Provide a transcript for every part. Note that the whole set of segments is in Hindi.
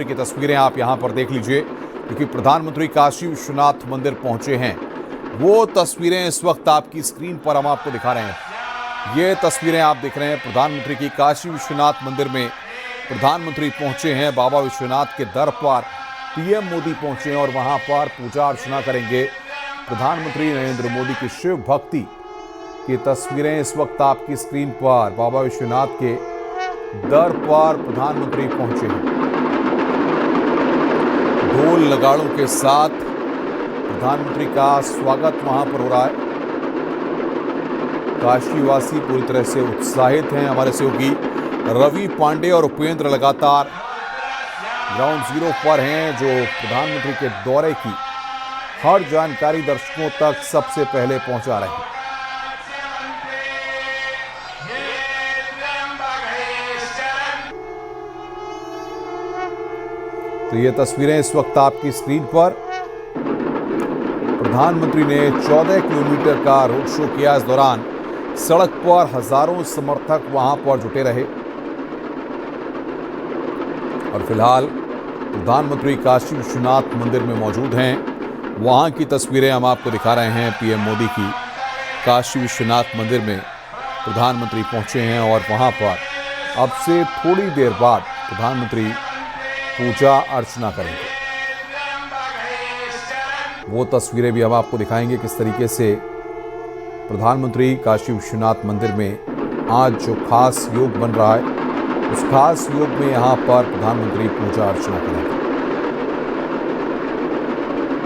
की तस्वीरें आप यहां पर देख लीजिए, क्योंकि प्रधानमंत्री काशी विश्वनाथ मंदिर पहुंचे हैं। वो तस्वीरें इस वक्त आपकी स्क्रीन पर हम आपको दिखा रहे हैं। ये तस्वीरें आप देख रहे हैं प्रधानमंत्री की। काशी विश्वनाथ मंदिर में प्रधानमंत्री पहुंचे हैं। बाबा विश्वनाथ के दर पर पीएम मोदी पहुंचे हैं और वहां पर पूजा अर्चना करेंगे। प्रधानमंत्री नरेंद्र मोदी की शिव भक्ति की तस्वीरें इस वक्त आपकी स्क्रीन पर। बाबा विश्वनाथ के दर पर प्रधानमंत्री पहुंचे हैं। ढोल नगाड़ों के साथ प्रधानमंत्री का स्वागत वहां पर हो रहा है। काशीवासी पूरी तरह से उत्साहित हैं। हमारे सहयोगी रवि पांडे और उपेंद्र लगातार ग्राउंड जीरो पर हैं, जो प्रधानमंत्री के दौरे की हर जानकारी दर्शकों तक सबसे पहले पहुंचा रहे हैं। तो ये तस्वीरें इस वक्त आपकी स्क्रीन पर। प्रधानमंत्री ने 14 किलोमीटर का रोड शो किया। इस दौरान सड़क पर हजारों समर्थक वहां पर जुटे रहे और फिलहाल प्रधानमंत्री काशी विश्वनाथ मंदिर में मौजूद हैं। वहां की तस्वीरें हम आपको दिखा रहे हैं। पीएम मोदी की काशी विश्वनाथ मंदिर में प्रधानमंत्री पहुंचे हैं और वहां पर अब से थोड़ी देर बाद प्रधानमंत्री पूजा अर्चना करेंगे। वो तस्वीरें भी हम आपको दिखाएंगे किस तरीके से प्रधानमंत्री काशी विश्वनाथ मंदिर में आज जो खास योग बन रहा है, उस खास योग में यहां पर प्रधानमंत्री पूजा अर्चना करेंगे।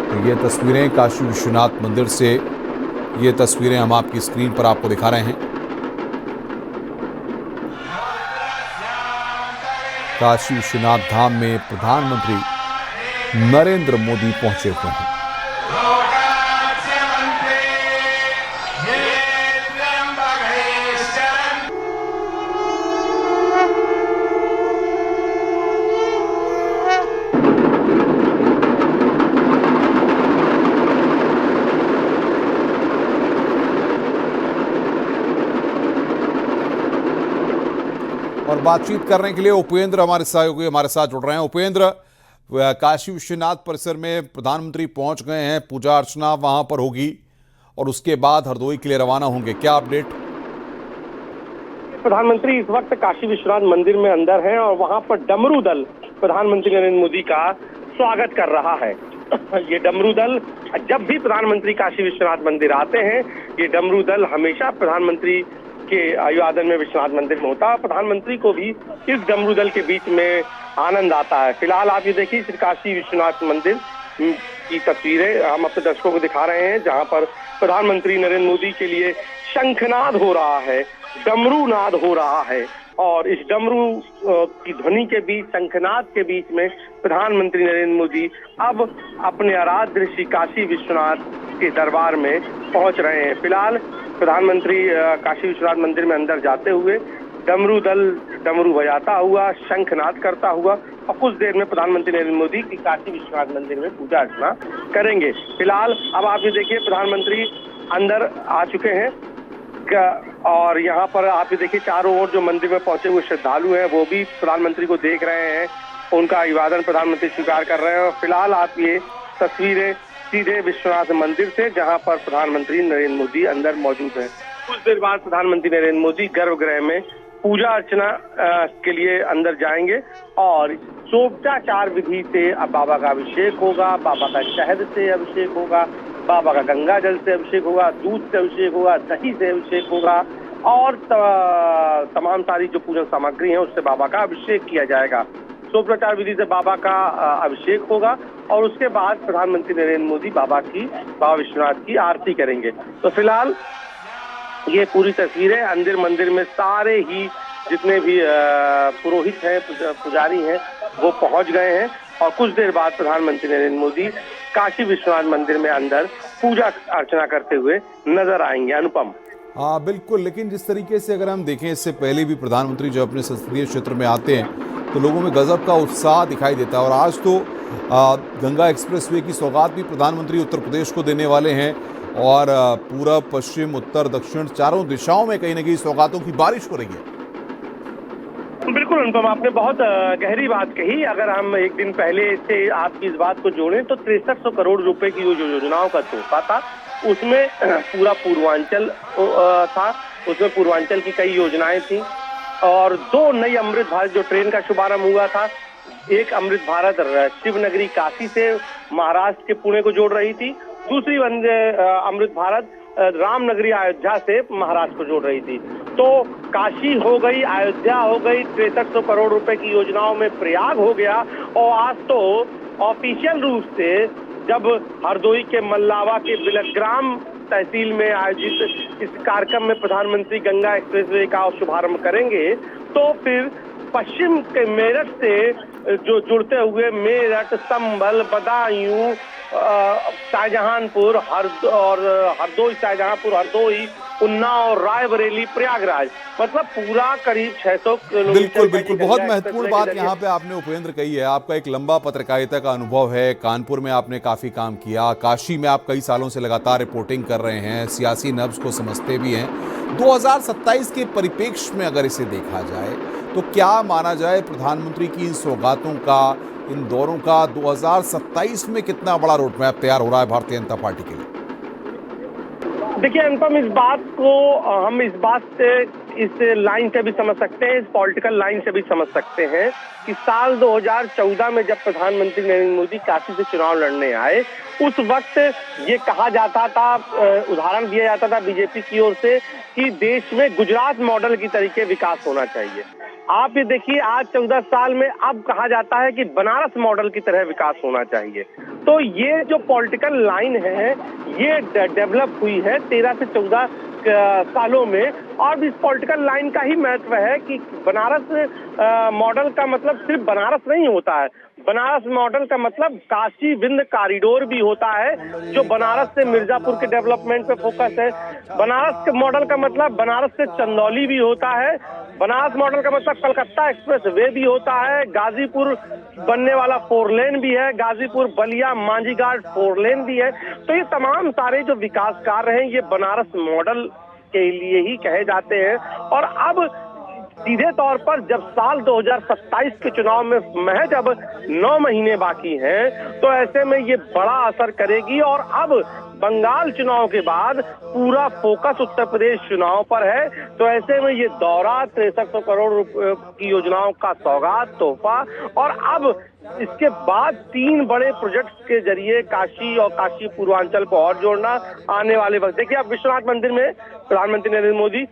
तो ये तस्वीरें काशी विश्वनाथ मंदिर से, ये तस्वीरें हम आपकी स्क्रीन पर आपको दिखा रहे हैं। काशी विश्वनाथ धाम में प्रधानमंत्री नरेंद्र मोदी पहुंचे हुए हैं। और बातचीत करने के लिए उपेंद्र हमारे सहयोगी हमारे साथ जुड़ रहे हैं। उपेंद्र, काशी विश्वनाथ परिसर में प्रधानमंत्री पहुंच गए हैं, पूजा अर्चना वहां पर होगी और उसके बाद हरदोई के लिए रवाना होंगे, क्या अपडेट? प्रधानमंत्री इस वक्त काशी विश्वनाथ मंदिर में अंदर हैं और वहां पर डमरू दल प्रधानमंत्री नरेंद्र मोदी का स्वागत कर रहा है। ये डमरू दल, जब भी प्रधानमंत्री काशी विश्वनाथ मंदिर आते हैं, ये डमरू दल हमेशा प्रधानमंत्री के अभिवादन में विश्वनाथ मंदिर में होता है। प्रधानमंत्री को भी इस डमरू दल के बीच में आनंद आता है। फिलहाल आप ये देखिए श्री काशी विश्वनाथ मंदिर की तस्वीरें हम अपने दर्शकों को दिखा रहे हैं, जहां पर प्रधानमंत्री नरेंद्र मोदी के लिए शंखनाद हो रहा है, डमरू नाद हो रहा है और इस डमरू की ध्वनि के बीच, शंखनाद के बीच में प्रधानमंत्री नरेंद्र मोदी अब अपने आराध्य श्री काशी विश्वनाथ के दरबार में पहुंच रहे हैं। फिलहाल प्रधानमंत्री काशी विश्वनाथ मंदिर में अंदर जाते हुए डमरू दल डमरू बजाता हुआ, शंखनाद करता हुआ और कुछ देर में प्रधानमंत्री नरेंद्र मोदी की काशी विश्वनाथ मंदिर में पूजा अर्चना करेंगे। फिलहाल अब आप ये देखिए प्रधानमंत्री अंदर आ चुके हैं और यहाँ पर आप ये देखिए चारों ओर जो मंदिर में पहुंचे हुए श्रद्धालु हैं, वो भी प्रधानमंत्री को देख रहे हैं, उनका अभिवादन प्रधानमंत्री स्वीकार कर रहे हैं। और फिलहाल आप ये तस्वीरें सीधे विश्वनाथ मंदिर से, जहां पर प्रधानमंत्री नरेंद्र मोदी अंदर मौजूद हैं। कुछ देर बाद प्रधानमंत्री नरेंद्र मोदी गर्भगृह में पूजा अर्चना के लिए अंदर जाएंगे और सोपचाचार विधि से अब बाबा का अभिषेक होगा, बाबा का शहद से अभिषेक होगा, बाबा का गंगा जल से अभिषेक होगा, दूध से अभिषेक होगा, दही से अभिषेक होगा और तमाम सारी जो पूजन सामग्री है उससे बाबा का अभिषेक किया जाएगा। सोपचाचार विधि से बाबा का अभिषेक होगा और उसके बाद प्रधानमंत्री नरेंद्र मोदी बाबा विश्वनाथ की आरती करेंगे। तो फिलहाल ये पूरी तस्वीरें अंदर मंदिर में सारे ही जितने भी पुरोहित हैं, पुजारी हैं, वो पहुंच गए हैं और कुछ देर बाद प्रधानमंत्री नरेंद्र मोदी काशी विश्वनाथ मंदिर में अंदर पूजा अर्चना करते हुए नजर आएंगे। अनुपम। हाँ बिल्कुल, लेकिन जिस तरीके से अगर हम देखें, इससे पहले भी प्रधानमंत्री जब अपने संसदीय क्षेत्र में आते हैं तो लोगों में गजब का उत्साह दिखाई देता है और आज तो गंगा एक्सप्रेसवे की सौगात भी प्रधानमंत्री उत्तर प्रदेश को देने वाले हैं और पूरब, पश्चिम, उत्तर, दक्षिण चारों दिशाओं में कहीं ना कहीं सौगातों की बारिश हो रही है। बिल्कुल अनुपम, आपने बहुत गहरी बात कही। अगर हम एक दिन पहले से आपकी इस बात को जोड़ें तो 6300 करोड़ रुपए की जो योजनाओं का तोहफा था, उसमें पूरा पूर्वांचल था, उसमें पूर्वांचल की कई योजनाएं थी और 2 नई अमृत भारत जो ट्रेन का शुभारंभ हुआ था। एक अमृत भारत शिवनगरी काशी से महाराष्ट्र के पुणे को जोड़ रही थी, दूसरी वंदे अमृत भारत रामनगरी अयोध्या से महाराष्ट्र को जोड़ रही थी। तो काशी हो गई, अयोध्या हो गई, 6300 करोड़ रुपए की योजनाओं में प्रयाग हो गया और आज तो ऑफिशियल रूप से जब हरदोई के मल्लावा के बिलग्राम तहसील में आयोजित इस कार्यक्रम में प्रधानमंत्री गंगा एक्सप्रेसवे का शुभारंभ करेंगे, तो फिर पश्चिम के मेरठ से जो जुड़ते हुए मेरठ, संभल, बदायूं, शाहजहांपुर और हरदोई, शाहजहांपुर, हरदोई, उन्नाव, रायबरेली, प्रयागराज, मतलब पूरा करीब 600 किलोमीटर। बिल्कुल बिल्कुल, बहुत महत्वपूर्ण बात यहाँ पे आपने उपेंद्र कही है। आपका एक लंबा पत्रकारिता का अनुभव है, कानपुर में आपने काफी काम किया, काशी में आप कई सालों से लगातार रिपोर्टिंग कर रहे हैं, सियासी नब्ज को समझते भी हैं। 2027 के परिप्रेक्ष्य में अगर इसे देखा जाए तो क्या माना जाए प्रधानमंत्री की इन सौगातों का, इन दौरों का 2027 में कितना बड़ा रोड मैप तैयार हो रहा है भारतीय जनता पार्टी के लिए? देखिए अनुपम, इस बात को हम इस बात से, इस लाइन से भी समझ सकते हैं, इस पॉलिटिकल लाइन से भी समझ सकते हैं कि साल 2014 में जब प्रधानमंत्री नरेंद्र मोदी काशी से चुनाव लड़ने आए, उस वक्त ये कहा जाता था, उदाहरण दिया जाता था बीजेपी की ओर से कि देश में गुजरात मॉडल की तरीके विकास होना चाहिए। आप ये देखिए, आज 14 साल में अब कहा जाता है कि बनारस मॉडल की तरह विकास होना चाहिए। तो ये जो पॉलिटिकल लाइन है, ये डेवलप हुई है 13 से 14 सालों में। और इस पॉलिटिकल लाइन का ही महत्व है कि बनारस मॉडल का मतलब सिर्फ बनारस नहीं होता है, बनारस मॉडल का मतलब काशी विंध्य कॉरिडोर भी होता है, जो बनारस से मिर्जापुर के डेवलपमेंट पे फोकस है। बनारस के मॉडल का मतलब बनारस से चंदौली भी होता है, बनारस मॉडल का मतलब कलकत्ता एक्सप्रेस वे भी होता है, गाजीपुर बनने वाला 4 लेन भी है, गाजीपुर बलिया मांझीघाट 4 लेन भी है। तो ये तमाम सारे जो विकास कार्य हैं, ये बनारस मॉडल के लिए ही कहे जाते हैं। और अब सीधे तौर पर जब साल 2027 के चुनाव में महज अब 9 महीने बाकी हैं, तो ऐसे में ये बड़ा असर करेगी। और अब बंगाल चुनाव के बाद पूरा फोकस उत्तर प्रदेश चुनाव पर है। तो ऐसे में ये दौरा 6300 करोड़ रुपए की योजनाओं का सौगात, तोहफा, और अब इसके बाद 3 बड़े प्रोजेक्ट्स के जरिए काशी और काशी पूर्वांचल को और जोड़ना आने वाले वक्त। देखिए, अब विश्वनाथ मंदिर में प्रधानमंत्री नरेंद्र मोदी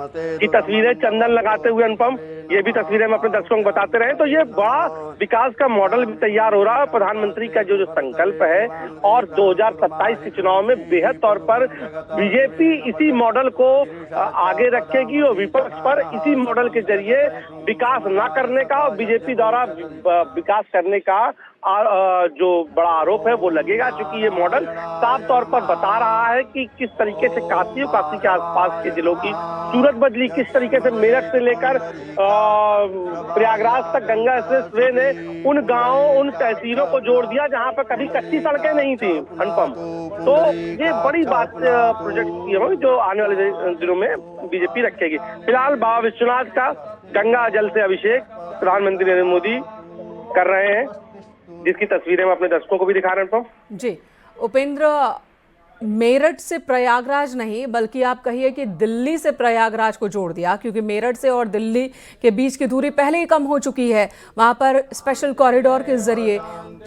की तस्वीरें चंदन लगाते हुए, अनुपम, ये भी तस्वीरें हम अपने दर्शकों को बताते रहे। तो ये बड़ा विकास का मॉडल भी तैयार हो रहा है। प्रधानमंत्री का जो संकल्प है और 2027 के चुनाव में बेहद तौर पर बीजेपी इसी मॉडल को आगे रखेगी और विपक्ष पर इसी मॉडल के जरिए विकास न करने का और बीजेपी द्वारा विकास करने का जो बड़ा आरोप है वो लगेगा, क्योंकि ये मॉडल साफ तौर पर बता रहा है कि किस तरीके से काशी और काशी के आसपास के जिलों की सूरत बदली, किस तरीके से मेरठ से लेकर प्रयागराज तक गंगा एक्सप्रेसवे ने उन गांवों, उन तहसीलों को जोड़ दिया जहां पर कभी कच्ची सड़कें नहीं थी, अनुपम। तो ये बड़ी बात प्रोजेक्ट की होगी जो आने वाले दिनों में बीजेपी रखेगी। फिलहाल बाबा विश्वनाथ का गंगा जल से अभिषेक प्रधानमंत्री नरेंद्र मोदी कर रहे हैं, जिसकी तस्वीरें हम अपने दर्शकों को भी दिखा रहे हैं। जी उपेंद्र, मेरठ से प्रयागराज नहीं बल्कि आप कहिए कि दिल्ली से प्रयागराज को जोड़ दिया, क्योंकि मेरठ से और दिल्ली के बीच की दूरी पहले ही कम हो चुकी है। वहाँ पर स्पेशल कॉरिडोर के जरिए,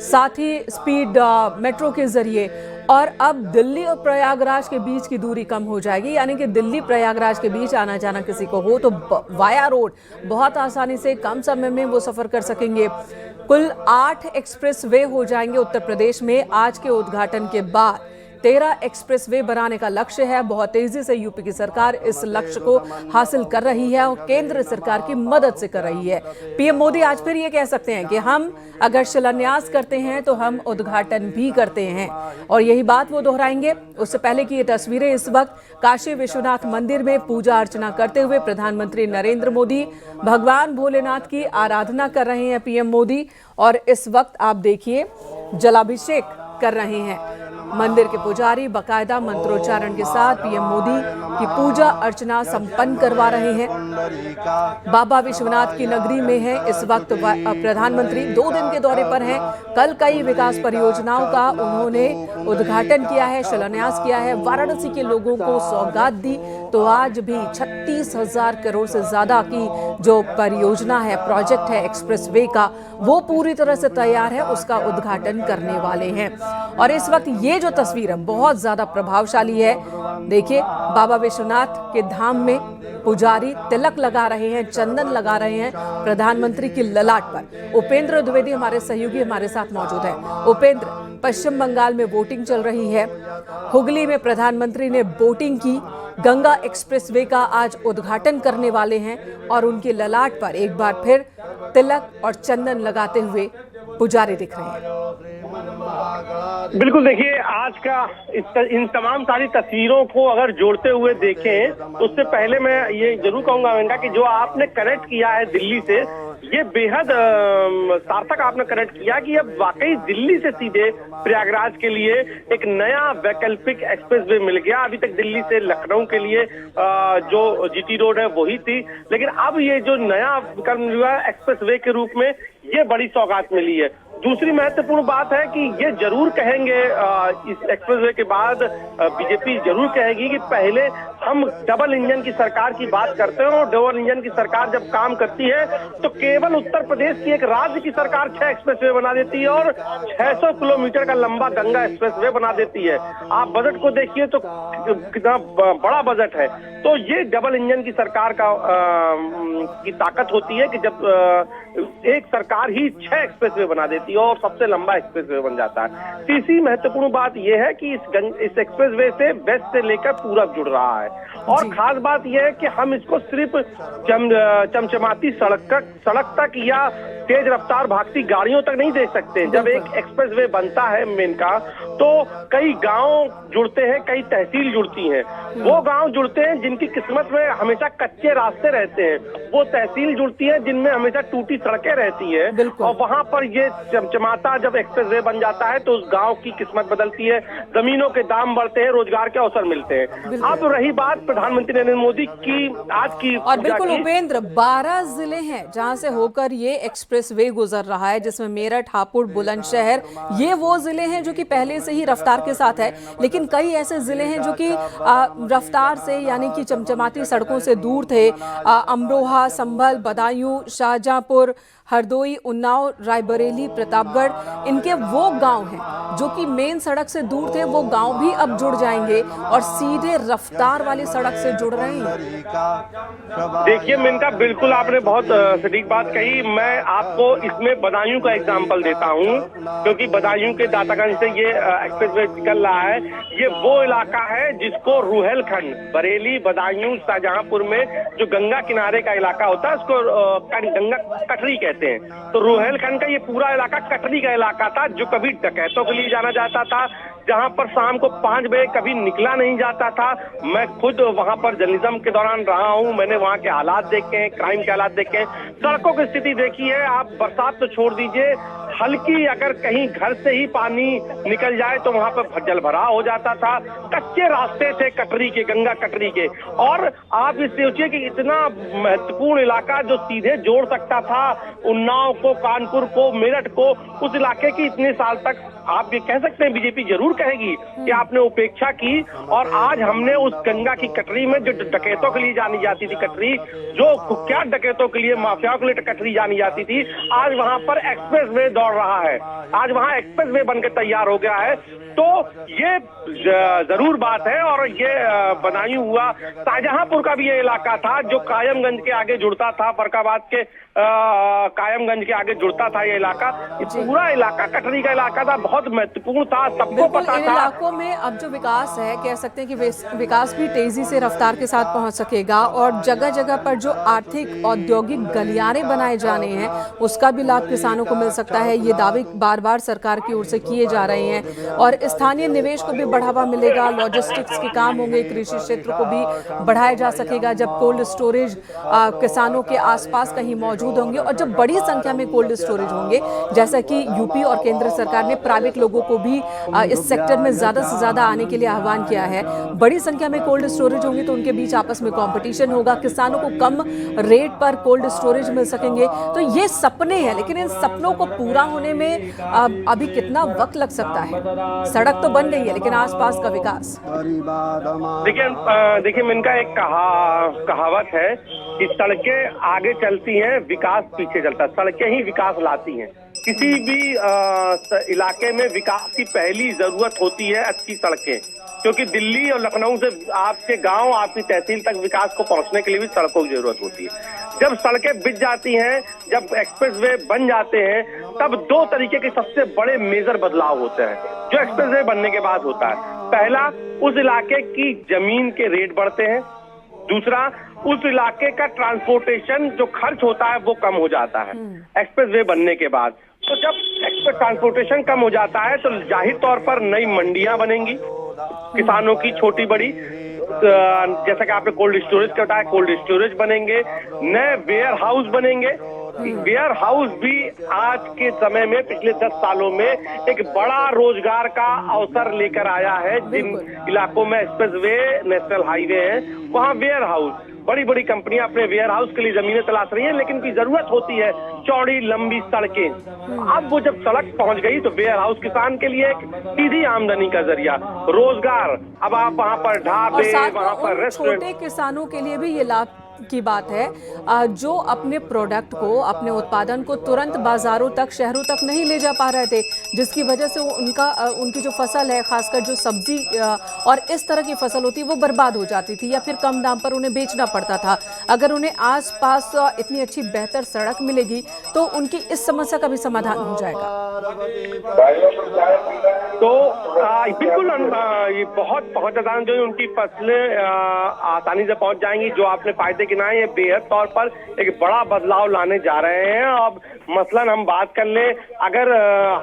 साथ ही स्पीड मेट्रो के जरिए, और अब दिल्ली और प्रयागराज के बीच की दूरी कम हो जाएगी। यानी कि दिल्ली प्रयागराज के बीच आना जाना किसी को हो तो वाया रोड बहुत आसानी से कम समय में वो सफ़र कर सकेंगे। कुल 8 एक्सप्रेस वे हो जाएंगे उत्तर प्रदेश में। आज के उद्घाटन के बाद 13 एक्सप्रेस वे बनाने का लक्ष्य है। बहुत तेजी से यूपी की सरकार इस लक्ष्य को हासिल कर रही है और केंद्र सरकार की मदद से कर रही है। पीएम मोदी आज फिर ये कह सकते हैं कि हम अगर शिलान्यास करते हैं तो हम उद्घाटन भी करते हैं, और यही बात वो दोहराएंगे। उससे पहले की ये तस्वीरें इस वक्त काशी विश्वनाथ मंदिर में पूजा अर्चना करते हुए प्रधानमंत्री नरेंद्र मोदी भगवान भोलेनाथ की आराधना कर रहे हैं पीएम मोदी, और इस वक्त आप देखिए जलाभिषेक कर रहे हैं। मंदिर के पुजारी बाकायदा मंत्रोच्चारण के साथ पीएम मोदी की पूजा अर्चना संपन्न करवा रहे हैं। बाबा विश्वनाथ की नगरी में है इस वक्त प्रधानमंत्री 2 दिन के दौरे पर हैं। कल कई विकास परियोजनाओं का उन्होंने उद्घाटन किया है, शिलान्यास किया है, वाराणसी के लोगों को सौगात दी। तो आज भी 36,000 करोड़ से ज्यादा की जो परियोजना है, प्रोजेक्ट है एक्सप्रेसवे का, वो पूरी तरह से तैयार है, उसका उद्घाटन करने वाले हैं। और इस वक्त ये जो तस्वीर है बहुत ज्यादा प्रभावशाली है। देखिए, बाबा विश्वनाथ के धाम में पुजारी तिलक लगा रहे हैं, चंदन लगा रहे हैं प्रधानमंत्री की ललाट पर। उपेंद्र द्विवेदी हमारे सहयोगी हमारे साथ मौजूद है। उपेंद्र, पश्चिम बंगाल में वोटिंग चल रही है, हुगली में प्रधानमंत्री ने वोटिंग की, गंगा एक्सप्रेसवे का आज उद्घाटन करने वाले हैं और उनकी ललाट पर एक बार फिर तिलक और चंदन लगाते हुए पुजारी दिख रहे हैं। बिल्कुल, देखिए आज का इन तमाम सारी तस्वीरों को अगर जोड़ते हुए देखें तो उससे पहले मैं ये जरूर कहूंगा मेनका कि जो आपने कनेक्ट किया है दिल्ली से, ये बेहद सार्थक आपने कनेक्ट किया कि अब वाकई दिल्ली से सीधे प्रयागराज के लिए एक नया वैकल्पिक एक्सप्रेसवे मिल गया। अभी तक दिल्ली से लखनऊ के लिए जो जीटी रोड है वही थी, लेकिन अब ये जो नया विकल्प हुआ है एक्सप्रेसवे के रूप में, ये बड़ी सौगात मिली है। दूसरी महत्वपूर्ण बात है कि ये जरूर कहेंगे इस एक्सप्रेसवे के बाद बीजेपी जरूर कहेगी कि पहले हम डबल इंजन की सरकार की बात करते हैं, और डबल इंजन की सरकार जब काम करती है तो केवल उत्तर प्रदेश की एक राज्य की सरकार 6 एक्सप्रेसवे बना देती है और 600 किलोमीटर का लंबा गंगा एक्सप्रेसवे बना देती है। आप बजट को देखिए तो कितना बड़ा बजट है। तो ये डबल इंजन की सरकार का की ताकत होती है कि जब एक सरकार ही 6 एक्सप्रेसवे बना देती है और सबसे लंबा एक्सप्रेसवे बन जाता है। तीसरी महत्वपूर्ण बात यह है कि इस एक्सप्रेसवे से वेस्ट से लेकर पूरब जुड़ रहा है, और खास बात यह है कि हम इसको सिर्फ चमचमाती सड़क तक या तेज रफ्तार भागती गाड़ियों तक नहीं देख सकते। जब एक एक्सप्रेसवे बनता है मेनका, तो कई गांव जुड़ते हैं, कई तहसील जुड़ती हैं। वो गांव जुड़ते हैं जिनकी किस्मत में हमेशा कच्चे रास्ते रहते हैं, वो तहसील जुड़ती है जिनमें हमेशा टूटी सड़कें रहती है, और वहां पर ये चमचमाता जब एक्सप्रेसवे बन जाता है तो उस गांव की किस्मत बदलती है, जमीनों के दाम बढ़ते हैं, रोजगार के अवसर मिलते हैं। अब रही बात प्रधानमंत्री नरेंद्र मोदी की आज की, और बिल्कुल उपेंद्र, 12 जिले हैं जहां से होकर ये एक्सप्रेसवे गुजर रहा है, जिसमें मेरठ, हापुड़, बुलंदशहर, ये वो जिले हैं जो कि पहले से ही रफ्तार के साथ है, लेकिन कई ऐसे जिले हैं जो कि रफ्तार से यानी कि चमचमाती सड़कों से दूर थे। अमरोहा, संभल, बदायूं, शाहजहांपुर, हरदोई, उन्नाव, रायबरेली, प्रतापगढ़, इनके वो गांव हैं जो कि मेन सड़क से दूर थे, वो गांव भी अब जुड़ जाएंगे और सीधे रफ्तार वाली सड़क से जुड़ रहे हैं। देखिए मेनका, बिल्कुल आपने बहुत सटीक बात कही। मैं आपको इसमें बदायूं का एग्जाम्पल देता हूं, क्योंकि बदायूं के दातागंज से ये एक्सप्रेसवे निकल रहा है। ये वो इलाका है जिसको रुहेलखंड, बरेली, बदायूं, शाहजहांपुर में जो गंगा किनारे का इलाका होता है उसको गंगा कटरी कहते हैं। तो रुहेलखंड का ये पूरा इलाका कटरी का इलाका था, जो कभी डकैतों के लिए जाना जाता था, जहां पर शाम को 5 बजे कभी निकला नहीं जाता था। मैं खुद वहां पर जर्नलिज्म के दौरान रहा हूं, मैंने वहां के हालात देखे हैं, क्राइम के हालात देखे हैं, सड़कों की स्थिति देखी है। आप बरसात तो छोड़ दीजिए, हल्की अगर कहीं घर से ही पानी निकल जाए तो वहां पर जल भराव हो जाता था। कच्चे रास्ते थे कटरी के, गंगा कटरी के, और आप ये सोचिए कि इतना महत्वपूर्ण इलाका जो सीधे जोड़ सकता था उन्नाव को, कानपुर को, मेरठ को, उस इलाके की इतने साल तक आप ये कह सकते हैं बीजेपी जरूर कहेगी कि आपने उपेक्षा की। और आज हमने उस गंगा की कटरी में जो डकैतों के लिए जानी जाती थी कटरी, जो कुख्यात डकैतों के लिए, माफियाओं के लिए कटरी जानी जाती थी, आज वहां पर एक्सप्रेसवे दौड़ रहा है, आज वहां एक्सप्रेसवे बनकर तैयार हो गया है। तो ये जरूर बात है। और ये बदायूं हुआ, शाहजहांपुर का भी ये इलाका था जो कायमगंज के आगे जुड़ता था, फरकाबाद के कायमगंज के आगे जुड़ता था ये इलाका। पूरा इलाका कटरी का इलाका था, बहुत महत्वपूर्ण था, सबको पता था। इन इलाकों में अब जो विकास है, कह सकते हैं कि विकास भी तेजी से रफ्तार के साथ पहुंच सकेगा, और जगह जगह पर जो आर्थिक औद्योगिक गलियारे बनाए जाने हैं उसका भी लाभ किसानों को मिल सकता है। ये दावे बार बार सरकार की ओर से किए जा रहे हैं और स्थानीय निवेश को भी बढ़ावा मिलेगा, लॉजिस्टिक्स के काम होंगे, कृषि क्षेत्र को भी बढ़ाया जा सकेगा जब कोल्ड स्टोरेज किसानों के आसपास कहीं मौजूद होंगे और जब बड़ी संख्या में कोल्ड स्टोरेज होंगे, जैसा कि यूपी और केंद्र सरकार ने प्राइवेट लोगों को भी इस सेक्टर में ज्यादा से ज्यादा आने के लिए आह्वान किया है। बड़ी संख्या में कोल्ड स्टोरेज होंगे तो उनके बीच आपस में कंपटीशन होगा, किसानों को कम रेट पर कोल्ड स्टोरेज मिल सकेंगे। तो ये सपने हैं, लेकिन इन सपनों को पूरा होने में अभी कितना वक्त लग सकता है? सड़क तो बन गई है, लेकिन आसपास का विकास। देखिए इनका एक कहावत है कि सड़कें आगे चलती हैं, विकास पीछे चलता है। सड़कें ही विकास लाती हैं। किसी भी इलाके में विकास की पहली जरूरत होती है अच्छी सड़कें, क्योंकि दिल्ली और लखनऊ से आपके गांव, आपकी तहसील तक विकास को पहुंचने के लिए भी सड़कों की जरूरत होती है। जब सड़कें बिछ जाती हैं, जब एक्सप्रेसवे बन जाते हैं, तब दो तरीके के सबसे बड़े मेजर बदलाव होते हैं जो एक्सप्रेसवे बनने के बाद होता है। पहला, उस इलाके की जमीन के रेट बढ़ते हैं। दूसरा, उस इलाके का ट्रांसपोर्टेशन जो खर्च होता है वो कम हो जाता है एक्सप्रेसवे बनने के बाद। तो जब ट्रांसपोर्टेशन कम हो जाता है तो जाहिर तौर पर नई मंडियां बनेंगी किसानों की, छोटी बड़ी, जैसा कि आपने कोल्ड स्टोरेज का बताया, कोल्ड स्टोरेज बनेंगे, नए वेयर हाउस बनेंगे। वेयर हाउस भी आज के समय में पिछले 10 सालों में एक बड़ा रोजगार का अवसर लेकर आया है। जिन इलाकों में एक्सप्रेसवे, नेशनल हाईवे है, वहाँ वेयर हाउस, बड़ी बड़ी कंपनियां अपने वेयर हाउस के लिए जमीनें तलाश रही हैं, लेकिन उनकी जरूरत होती है चौड़ी लंबी सड़कें। अब वो जब सड़क पहुंच गई तो वेयर हाउस किसान के लिए एक सीधी आमदनी का जरिया, रोजगार। अब आप वहां पर ढाबे, वहां पर रेस्टोरेंट, छोटे किसानों के लिए भी ये लाभ की बात है जो अपने प्रोडक्ट को, अपने उत्पादन को तुरंत बाजारों तक, शहरों तक नहीं ले जा पा रहे थे, जिसकी वजह से उनकी जो फसल है, खासकर जो सब्जी और इस तरह की फसल होती है, वो बर्बाद हो जाती थी या फिर कम दाम पर उन्हें बेचना पड़ता था। अगर उन्हें आसपास इतनी अच्छी बेहतर सड़क मिलेगी तो उनकी इस समस्या का भी समाधान हो जाएगा। तो बिल्कुल ये बहुत आसान, जो उनकी फसलें आसानी से पहुंच जाएंगी। जो आपने फायदे गिनाए, ये बेहद तौर पर एक बड़ा बदलाव लाने जा रहे हैं। अब मसलन हम बात कर ले, अगर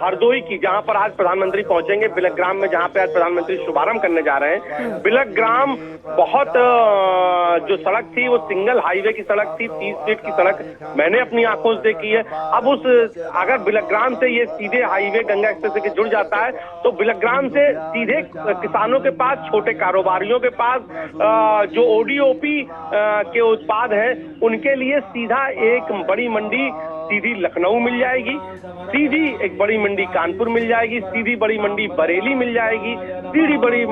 हरदोई की, जहां पर आज प्रधानमंत्री पहुंचेंगे, बिलकग्राम में, जहां पे आज प्रधानमंत्री शुभारंभ करने जा रहे हैं। बिलकग्राम बहुत जो सड़क थी वो सिंगल हाईवे की सड़क थी, 30 फीट की सड़क मैंने अपनी आंखों से देखी है। अब अगर बिलकग्राम से ये सीधे हाईवे गंगा एक्सप्रेस के जुड़ जाता है तो बिलकग्राम से सीधे किसानों के पास, छोटे कारोबारियों के पास, जो ओडीओपी के उत्पाद हैं, उनके लिए सीधा एक बड़ी मंडी सीधी लखनऊ मिल जाएगी, सीधी एक बड़ी मंडी कानपुर मिल जाएगी, सीधी बड़ी मंडी बरेली मिल जाएगी, सीधी बड़ी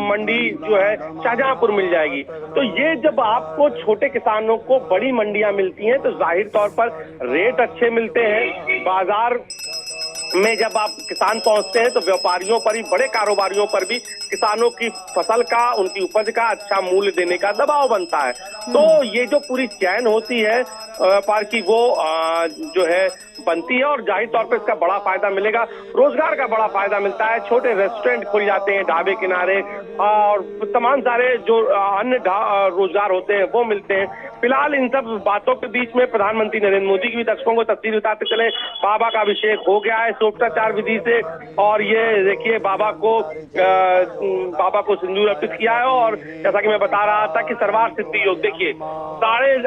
मंडी जो है शाहजहांपुर मिल जाएगी। तो ये जब आपको छोटे किसानों को बड़ी मंडियां मिलती हैं तो जाहिर तौर पर रेट अच्छे मिलते हैं। बाजार में जब आप किसान पहुंचते हैं तो व्यापारियों पर ही, बड़े कारोबारियों पर भी किसानों की फसल का, उनकी उपज का अच्छा मूल्य देने का दबाव बनता है। तो ये जो पूरी चैन होती है व्यापार की, वो जो है बनती है और जाहिर तौर पर इसका बड़ा फायदा मिलेगा। रोजगार का बड़ा फायदा मिलता है, छोटे रेस्टोरेंट खुल जाते हैं, ढाबे किनारे, और तमाम सारे जो अन्य रोजगार होते हैं वो मिलते हैं। फिलहाल इन सब बातों के बीच में प्रधानमंत्री नरेंद्र मोदी की भी दर्शकों को तस्वीर बताते चले, बाबा का अभिषेक हो गया है षोडशाचार विधि से, और ये देखिए बाबा को सिंदूर अर्पित किया है। और जैसा कि मैं बता रहा था कि सर्वार्थ सिद्धि योग, देखिए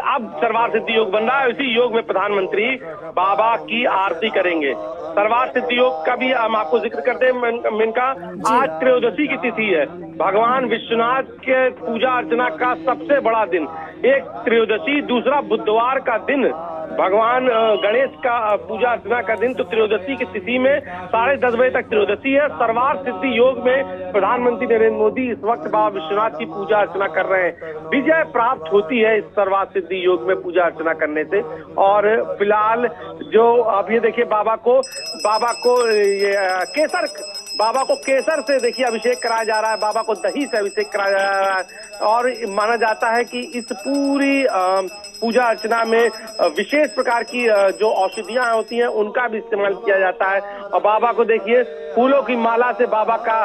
अब सर्वार्थ सिद्धि योग बन रहा है। इसी योग में प्रधानमंत्री बाबा की आरती करेंगे। सर्वार्थ सिद्धि योग का भी हम आपको जिक्र करते हैं मिनका, आज त्रयोदशी की तिथि है, भगवान विश्वनाथ के पूजा अर्चना का सबसे बड़ा दिन। एक त्रयोदशी, दूसरा बुधवार का दिन भगवान गणेश का पूजा अर्चना का दिन। तो त्रयोदशी की तिथि में 10:30 बजे तक त्रयोदशी है। सर्वार्थ सिद्धि योग में प्रधानमंत्री नरेंद्र मोदी इस वक्त बाबा विश्वनाथ की पूजा अर्चना कर रहे हैं। विजय प्राप्त होती है इस सर्वार्थ सिद्धि योग में पूजा अर्चना करने से। और फिलहाल जो अब ये देखिए बाबा को केसर से देखिए अभिषेक कराया जा रहा है, बाबा को दही से अभिषेक कराया जा रहा है। और माना जाता है कि इस पूरी पूजा अर्चना में विशेष प्रकार की जो औषधियां होती हैं उनका भी इस्तेमाल किया जाता है। और बाबा को देखिए फूलों की माला से बाबा का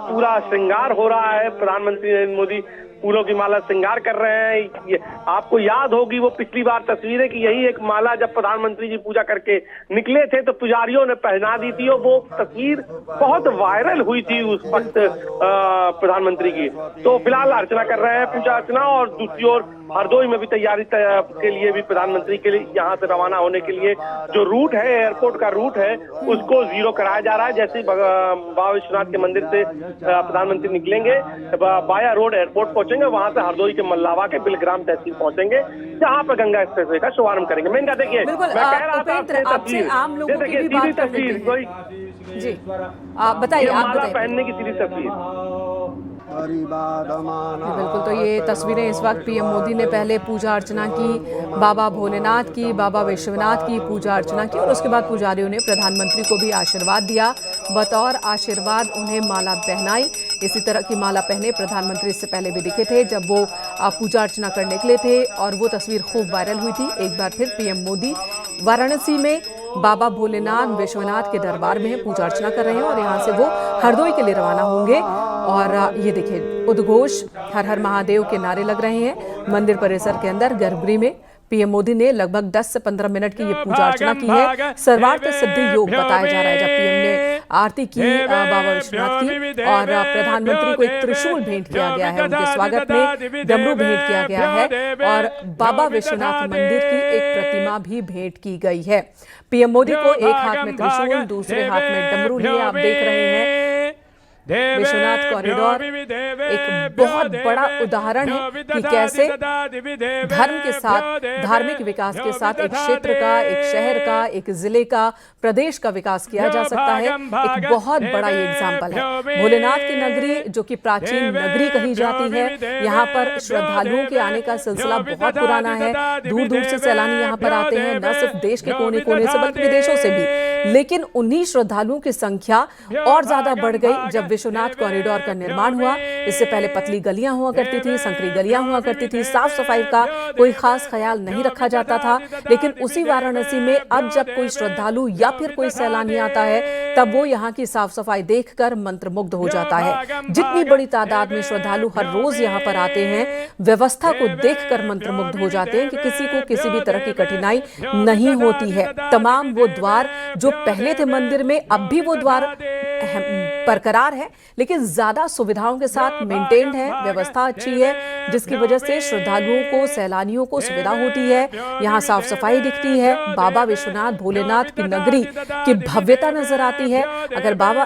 पूरा श्रृंगार हो रहा है। प्रधानमंत्री नरेंद्र मोदी फूलों की माला श्रृंगार कर रहे हैं। ये आपको याद होगी वो पिछली बार तस्वीरें कि यही एक माला जब प्रधानमंत्री जी पूजा करके निकले थे तो पुजारियों ने पहना दी थी और वो तस्वीर बहुत वायरल हुई थी उस वक्त प्रधानमंत्री की। तो फिलहाल अर्चना कर रहे हैं, पूजा अर्चना, और दूसरी ओर हरदोई में भी तैयारी के लिए भी प्रधानमंत्री के लिए यहाँ से रवाना होने के लिए जो रूट है, एयरपोर्ट का रूट है, उसको जीरो कराया जा रहा है। जैसे ही बाबा विश्वनाथ के मंदिर से प्रधानमंत्री निकलेंगे, बाया रोड एयरपोर्ट पहुंचेंगे, वहां से हरदोई के मल्लावा के बिलग्राम तहसील पहुंचेंगे, जहां पर गंगा एक्सप्रेसवे का शुभारंभ करेंगे। मेनका देखिए, मैं कह रहा था आपसे आम लोगों की भी बात कर लेते हैं। जी बताइए, आप माला बताइए। पहनने की सीधी तस्वीर। बिल्कुल, तो ये तस्वीरें इस वक्त पीएम मोदी ने पहले पूजा अर्चना की, बाबा भोलेनाथ की, बाबा विश्वनाथ की पूजा अर्चना की, और उसके बाद पुजारियों ने प्रधानमंत्री को भी आशीर्वाद दिया। बतौर आशीर्वाद उन्हें माला पहनाई। इसी तरह की माला पहने प्रधानमंत्री इससे पहले भी दिखे थे जब वो पूजा अर्चना करने निकले थे, और वो तस्वीर खूब वायरल हुई थी। एक बार फिर पीएम मोदी वाराणसी में बाबा भोलेनाथ विश्वनाथ के दरबार में पूजा अर्चना कर रहे हैं, और यहाँ से वो हरदोई के लिए रवाना होंगे। और ये देखिए, उद्घोष हर हर महादेव के नारे लग रहे हैं। मंदिर परिसर के अंदर गर्भगृह में पीएम मोदी ने लगभग 10 से 15 मिनट की ये पूजा अर्चना की है। सर्वार्थ सिद्धि योग बताया जा रहा है। जब पीएम ने आरती की बाबा विश्वनाथ की, और प्रधानमंत्री को एक त्रिशूल भेंट किया गया है, उनके स्वागत में डमरू भेंट किया गया है, और बाबा विश्वनाथ मंदिर की एक प्रतिमा भी भेंट की गई है। पीएम मोदी को एक हाथ में त्रिशूल, दूसरे हाथ में डमरू लिए आप देख रहे हैं। विश्वनाथ कॉरिडोर एक बहुत बड़ा उदाहरण है कि कैसे धर्म के साथ, धार्मिक विकास के साथ एक क्षेत्र का, एक शहर का, एक जिले का, प्रदेश का विकास किया जा सकता है। एक बहुत बड़ा ये एग्जाम्पल है। भोलेनाथ की नगरी, जो कि प्राचीन नगरी कही जाती है, यहाँ पर श्रद्धालुओं के आने का सिलसिला बहुत पुराना है। दूर दूर से सैलानी यहाँ पर आते हैं, न सिर्फ देश के कोने कोने से बल्कि विदेशों से भी। लेकिन उन्हीं श्रद्धालुओं की संख्या और ज्यादा बढ़ गई जब विश्वनाथ कॉरिडोर का निर्माण हुआ। इससे पहले पतली गलियां हुआ करती थी, संकरी गलियां हुआ करती थी, साफ सफाई का कोई खास ख्याल नहीं रखा जाता था। लेकिन उसी वाराणसी में अब जब कोई श्रद्धालु या फिर कोई सैलानी आता है, तब वो यहाँ की साफ सफाई देखकर मंत्रमुग्ध हो जाता है। जितनी बड़ी तादाद में श्रद्धालु हर रोज यहाँ पर आते हैं, व्यवस्था को देखकर मंत्रमुग्ध हो जाते हैं कि किसी को किसी भी तरह की कठिनाई नहीं होती है। तमाम वो द्वार जो पहले थे मंदिर में, अब भी वो द्वार बरकरार है, लेकिन ज्यादा सुविधाओं के साथ मेंटेन्ड है, व्यवस्था अच्छी है, जिसकी वजह से श्रद्धालुओं को, सैलानियों को सुविधा होती है। यहाँ साफ सफाई दिखती है, बाबा विश्वनाथ भोलेनाथ की नगरी की भव्यता नजर आती है। अगर बाबा